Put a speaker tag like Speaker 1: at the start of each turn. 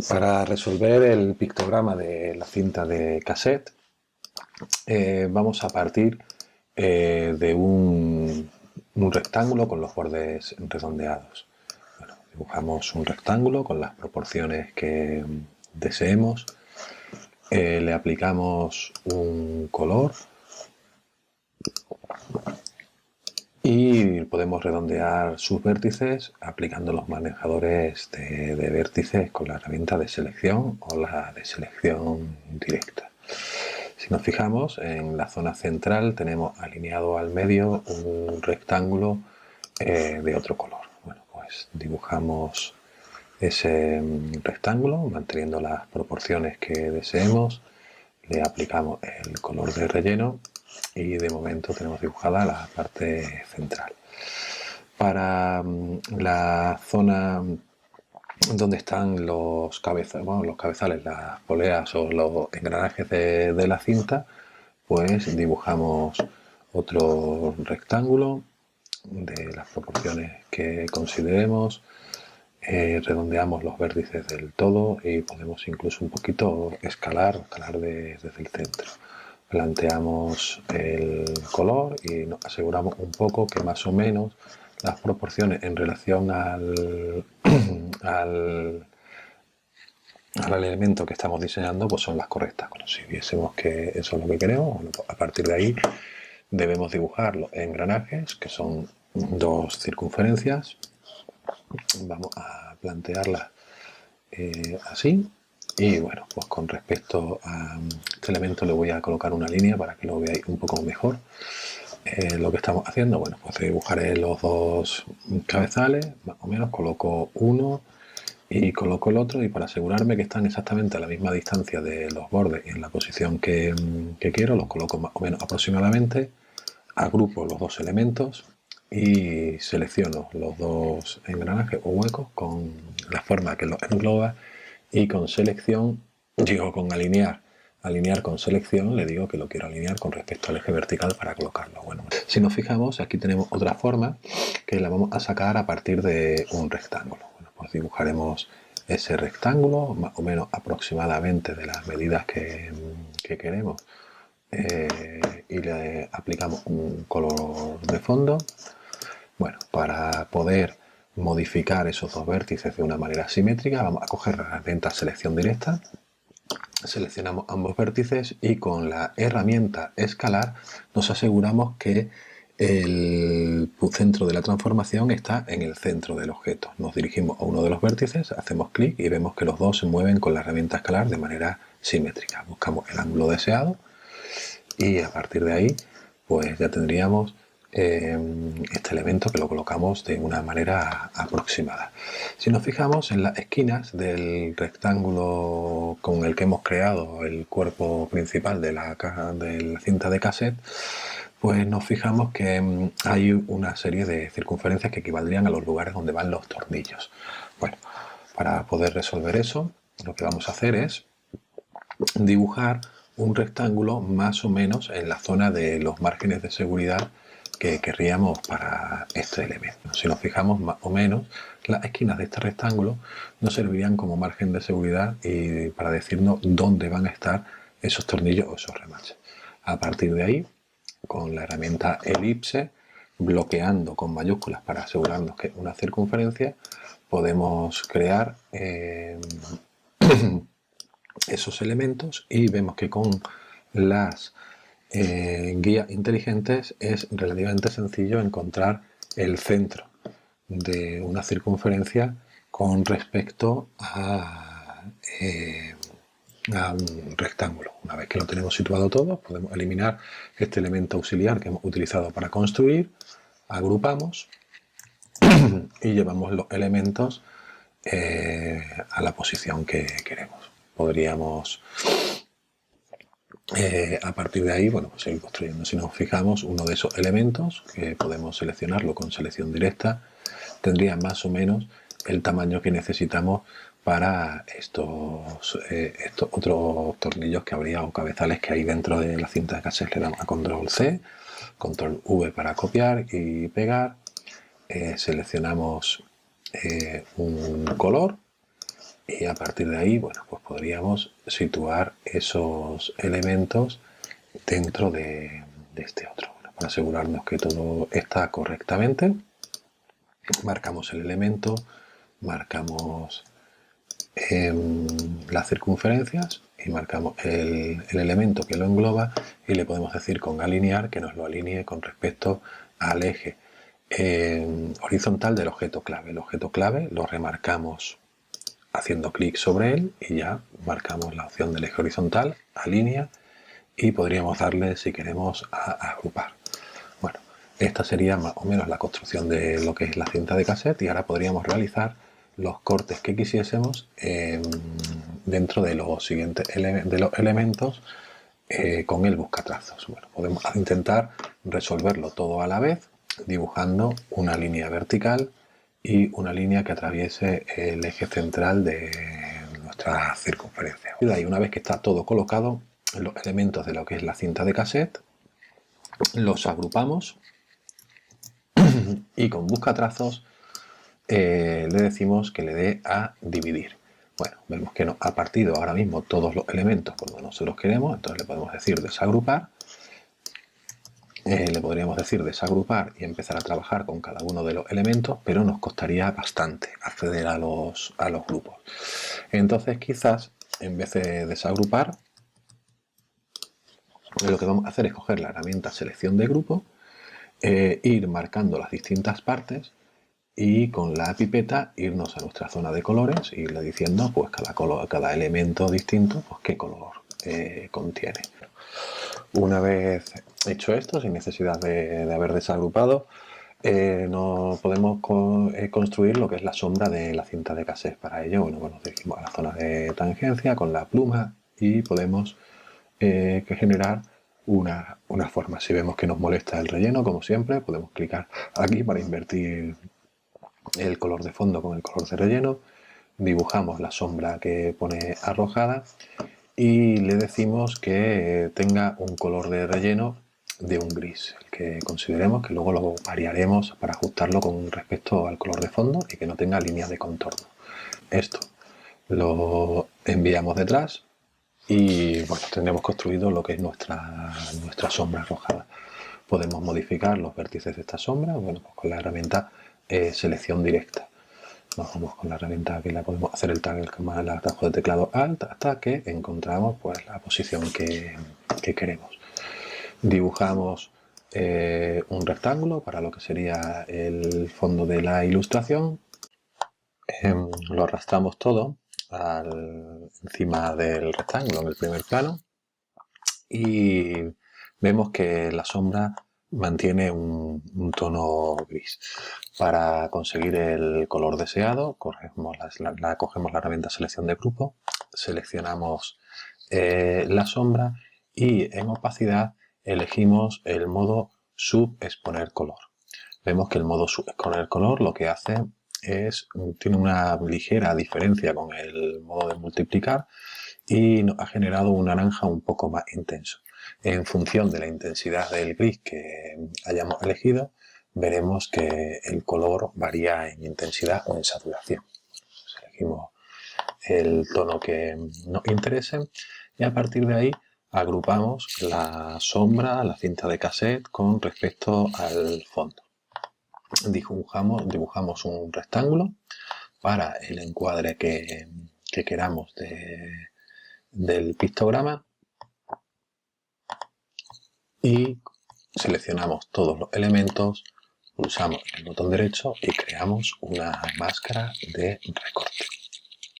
Speaker 1: Para resolver el pictograma de la cinta de cassette, vamos a partir de un rectángulo con los bordes redondeados. Bueno, dibujamos un rectángulo con las proporciones que deseemos, le aplicamos un color y podemos redondear sus vértices aplicando los manejadores de vértices con la herramienta de selección o la de selección directa. Si nos fijamos, en la zona central tenemos alineado al medio un rectángulo de otro color. Bueno, pues dibujamos ese rectángulo manteniendo las proporciones que deseemos, le aplicamos el color de relleno y de momento tenemos dibujada la parte central. Para la zona donde están los cabezales, las poleas o los engranajes de la cinta, pues dibujamos otro rectángulo de las proporciones que consideremos, redondeamos los vértices del todo y podemos incluso un poquito escalar desde el centro. Planteamos el color y nos aseguramos un poco que más o menos las proporciones en relación al elemento que estamos diseñando pues son las correctas. Bueno, si viésemos que eso es lo que queremos, bueno, pues a partir de ahí debemos dibujar los engranajes, que son dos circunferencias. Vamos a plantearlas así. Y bueno, pues con respecto a este elemento le voy a colocar una línea para que lo veáis un poco mejor. Lo que estamos haciendo, bueno, pues dibujaré los dos cabezales, más o menos coloco uno y coloco el otro, y para asegurarme que están exactamente a la misma distancia de los bordes y en la posición que quiero, los coloco más o menos aproximadamente, agrupo los dos elementos y selecciono los dos engranajes o huecos con la forma que los engloba, y con selección, con alinear con selección, le digo que lo quiero alinear con respecto al eje vertical para colocarlo. Bueno, si nos fijamos, aquí tenemos otra forma que la vamos a sacar a partir de un rectángulo. Bueno, pues dibujaremos ese rectángulo más o menos aproximadamente de las medidas que queremos, y le aplicamos un color de fondo. Bueno, para poder modificar esos dos vértices de una manera simétrica, vamos a coger la herramienta selección directa, seleccionamos ambos vértices y con la herramienta escalar nos aseguramos que el centro de la transformación está en el centro del objeto. Nos dirigimos a uno de los vértices, hacemos clic y vemos que los dos se mueven con la herramienta escalar de manera simétrica. Buscamos el ángulo deseado y a partir de ahí pues ya tendríamos este elemento que lo colocamos de una manera aproximada. Si nos fijamos en las esquinas del rectángulo con el que hemos creado el cuerpo principal de la cinta de cassette, pues nos fijamos que hay una serie de circunferencias que equivaldrían a los lugares donde van los tornillos. Bueno, para poder resolver eso, lo que vamos a hacer es dibujar un rectángulo más o menos en la zona de los márgenes de seguridad que querríamos para este elemento. Si nos fijamos, más o menos las esquinas de este rectángulo nos servirían como margen de seguridad y para decirnos dónde van a estar esos tornillos o esos remaches. A partir de ahí, con la herramienta elipse, bloqueando con mayúsculas para asegurarnos que es una circunferencia, podemos crear esos elementos y vemos que con las guías inteligentes es relativamente sencillo encontrar el centro de una circunferencia con respecto a un rectángulo. Una vez que lo tenemos situado todo, podemos eliminar este elemento auxiliar que hemos utilizado para construir, agrupamos y llevamos los elementos a la posición que queremos. Podríamos a partir de ahí, bueno, pues seguir construyendo. Si nos fijamos, uno de esos elementos, que podemos seleccionarlo con selección directa, tendría más o menos el tamaño que necesitamos para estos otros tornillos que habría, o cabezales que hay dentro de la cinta de cassette. Le damos a control C, control V para copiar y pegar, seleccionamos un color Y a partir de ahí, bueno, pues podríamos situar esos elementos dentro de este otro. Bueno, para asegurarnos que todo está correctamente, marcamos el elemento, marcamos las circunferencias y marcamos el elemento que lo engloba y le podemos decir con alinear que nos lo alinee con respecto al eje horizontal del objeto clave. El objeto clave lo remarcamos haciendo clic sobre él y ya marcamos la opción del eje horizontal, alinea, y podríamos darle, si queremos, a agrupar. Bueno, esta sería más o menos la construcción de lo que es la cinta de cassette, y ahora podríamos realizar los cortes que quisiésemos dentro de los siguientes de los elementos con el buscatrazos. Bueno, podemos intentar resolverlo todo a la vez dibujando una línea vertical y una línea que atraviese el eje central de nuestra circunferencia. Y de ahí, una vez que está todo colocado, los elementos de lo que es la cinta de cassette los agrupamos y con buscatrazos le decimos que le dé a dividir. Bueno, vemos que nos ha partido ahora mismo todos los elementos por donde nosotros queremos, entonces le podemos decir desagrupar. Le podríamos decir desagrupar y empezar a trabajar con cada uno de los elementos, pero nos costaría bastante acceder a los grupos. Entonces, quizás en vez de desagrupar, lo que vamos a hacer es coger la herramienta selección de grupo, ir marcando las distintas partes y con la pipeta irnos a nuestra zona de colores e irle diciendo pues cada elemento distinto pues qué color contiene. Una vez hecho esto, sin necesidad de haber desagrupado, nos podemos construir lo que es la sombra de la cinta de cassette. Para ello, bueno, nos dirigimos a la zona de tangencia con la pluma y podemos generar una forma. Si vemos que nos molesta el relleno, como siempre, podemos clicar aquí para invertir el color de fondo con el color de relleno. Dibujamos la sombra que pone arrojada y le decimos que tenga un color de relleno de un gris, el que consideremos, que luego lo variaremos para ajustarlo con respecto al color de fondo y que no tenga líneas de contorno. Esto lo enviamos detrás y bueno, tendremos construido lo que es nuestra sombra arrojada. Podemos modificar los vértices de esta sombra, bueno, pues con la herramienta selección directa. Nos vamos con la herramienta que la podemos hacer el atajo de teclado Alt hasta que encontramos pues la posición que queremos. Dibujamos un rectángulo para lo que sería el fondo de la ilustración. Lo arrastramos todo encima del rectángulo en el primer plano y vemos que la sombra mantiene un tono gris. Para conseguir el color deseado, cogemos la herramienta selección de grupo, seleccionamos la sombra y en opacidad elegimos el modo subexponer color. Vemos que el modo subexponer color lo que hace tiene una ligera diferencia con el modo de multiplicar y nos ha generado un naranja un poco más intenso. En función de la intensidad del gris que hayamos elegido, veremos que el color varía en intensidad o en saturación. Elegimos el tono que nos interese y a partir de ahí agrupamos la sombra, la cinta de cassette con respecto al fondo. Dibujamos un rectángulo para el encuadre que queramos del pictograma y seleccionamos todos los elementos, pulsamos el botón derecho y creamos una máscara de recorte.